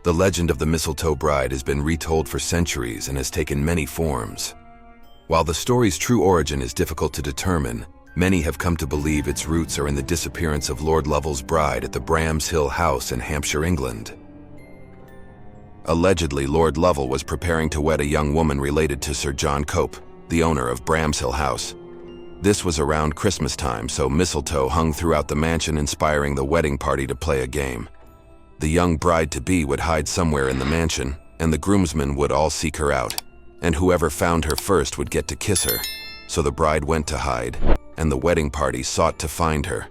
The legend of the Mistletoe Bride has been retold for centuries and has taken many forms. While the story's true origin is difficult to determine, many have come to believe its roots are in the disappearance of Lord Lovell's bride at the Bramshill House in Hampshire, England. Allegedly, Lord Lovell was preparing to wed a young woman related to Sir John Cope, the owner of Bramshill House. This was around Christmas time, so mistletoe hung throughout the mansion, inspiring the wedding party to play a game. The young bride-to-be would hide somewhere in the mansion, and the groomsmen would all seek her out, and whoever found her first would get to kiss her. So the bride went to hide, and the wedding party sought to find her.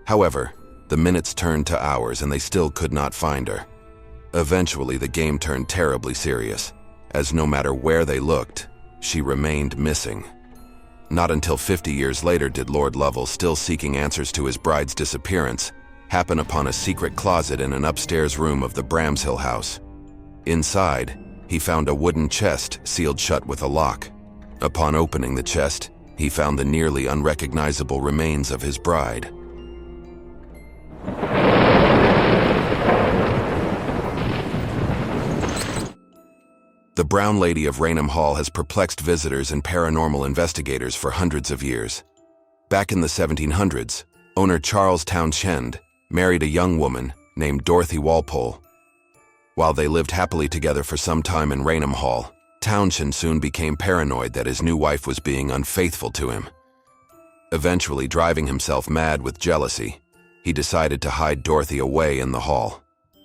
However, the minutes turned to hours and they still could not find her. Eventually, the game turned terribly serious, as no matter where they looked, she remained missing. Not until 50 years later did Lord Lovell, still seeking answers to his bride's disappearance, happen upon a secret closet in an upstairs room of the Bramshill house. Inside, he found a wooden chest sealed shut with a lock. Upon opening the chest, he found the nearly unrecognizable remains of his bride. The Brown Lady of Raynham Hall has perplexed visitors and paranormal investigators for hundreds of years. Back in the 1700s, owner Charles Townshend married a young woman named Dorothy Walpole. While they lived happily together for some time in Raynham Hall, Townshend soon became paranoid that his new wife was being unfaithful to him. Eventually, driving himself mad with jealousy, he decided to hide Dorothy away in the hall,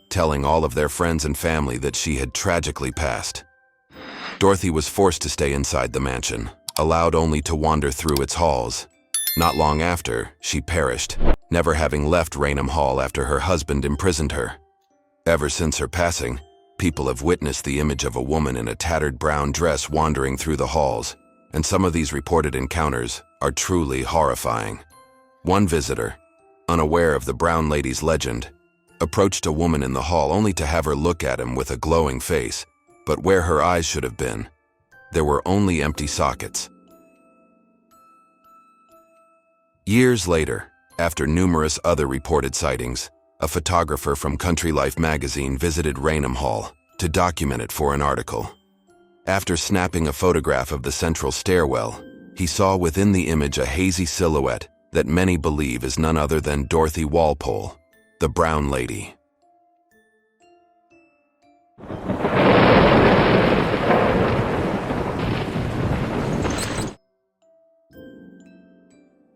telling all of their friends and family that she had tragically passed. Dorothy was forced to stay inside the mansion, allowed only to wander through its halls. Not long after, she perished, never having left Raynham Hall after her husband imprisoned her. Ever since her passing, people have witnessed the image of a woman in a tattered brown dress wandering through the halls, and some of these reported encounters are truly horrifying. One visitor, unaware of the Brown Lady's legend, approached a woman in the hall only to have her look at him with a glowing face, but where her eyes should have been, there were only empty sockets. Years later, after numerous other reported sightings, a photographer from Country Life magazine visited Raynham Hall to document it for an article. After snapping a photograph of the central stairwell, he saw within the image a hazy silhouette that many believe is none other than Dorothy Walpole, the Brown Lady.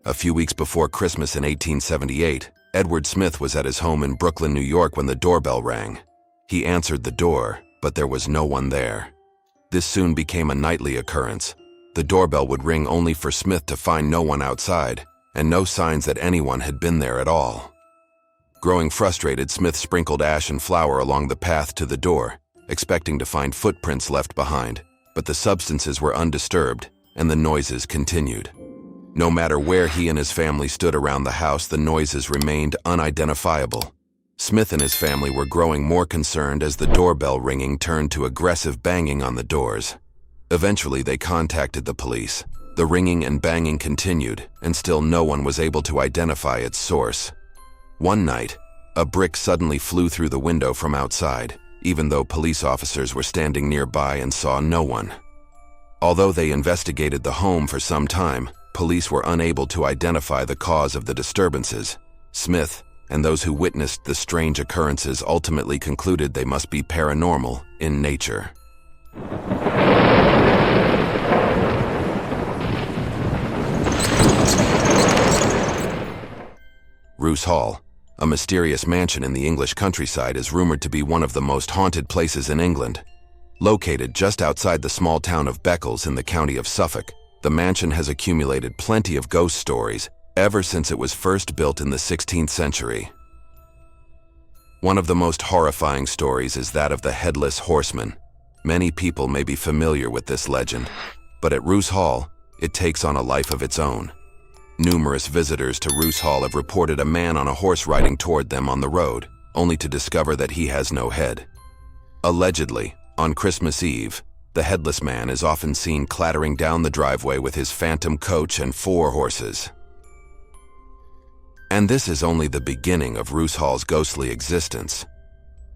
A few weeks before Christmas in 1878, Edward Smith was at his home in Brooklyn, New York when the doorbell rang. He answered the door, but there was no one there. This soon became a nightly occurrence. The doorbell would ring only for Smith to find no one outside, and no signs that anyone had been there at all. Growing frustrated, Smith sprinkled ash and flour along the path to the door, expecting to find footprints left behind, but the substances were undisturbed, and the noises continued. No matter where he and his family stood around the house, the noises remained unidentifiable. Smith and his family were growing more concerned as the doorbell ringing turned to aggressive banging on the doors. Eventually, they contacted the police. The ringing and banging continued, and still no one was able to identify its source. One night, a brick suddenly flew through the window from outside, even though police officers were standing nearby and saw no one. Although they investigated the home for some time, police were unable to identify the cause of the disturbances. Smith and those who witnessed the strange occurrences ultimately concluded they must be paranormal in nature. Roos Hall, a mysterious mansion in the English countryside, is rumored to be one of the most haunted places in England. Located just outside the small town of Beccles in the county of Suffolk, the mansion has accumulated plenty of ghost stories ever since it was first built in the 16th century. One of the most horrifying stories is that of the Headless Horseman. Many people may be familiar with this legend, but at Roos Hall, it takes on a life of its own. Numerous visitors to Roos Hall have reported a man on a horse riding toward them on the road, only to discover that he has no head. Allegedly, on Christmas Eve, the headless man is often seen clattering down the driveway with his phantom coach and 4 horses. And this is only the beginning of Roos Hall's ghostly existence.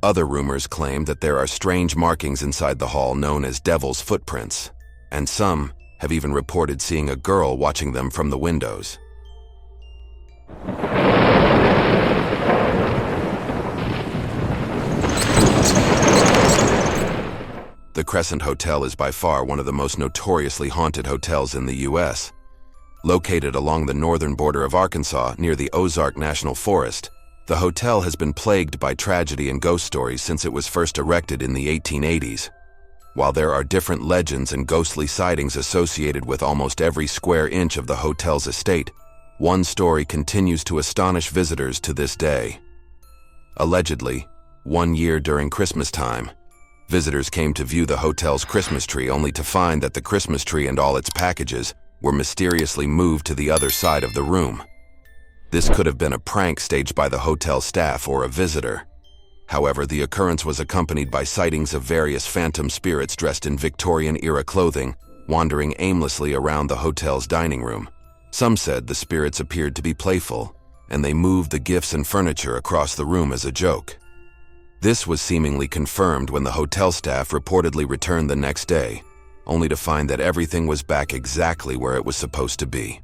Other rumors claim that there are strange markings inside the hall known as devil's footprints, and some have even reported seeing a girl watching them from the windows. The Crescent Hotel is by far one of the most notoriously haunted hotels in the U.S. Located along the northern border of Arkansas near the Ozark National Forest, the hotel has been plagued by tragedy and ghost stories since it was first erected in the 1880s. While there are different legends and ghostly sightings associated with almost every square inch of the hotel's estate, one story continues to astonish visitors to this day. Allegedly, one year during Christmas time, visitors came to view the hotel's Christmas tree only to find that the Christmas tree and all its packages were mysteriously moved to the other side of the room. This could have been a prank staged by the hotel staff or a visitor. However, the occurrence was accompanied by sightings of various phantom spirits dressed in Victorian-era clothing, wandering aimlessly around the hotel's dining room. Some said the spirits appeared to be playful, and they moved the gifts and furniture across the room as a joke. This was seemingly confirmed when the hotel staff reportedly returned the next day, only to find that everything was back exactly where it was supposed to be.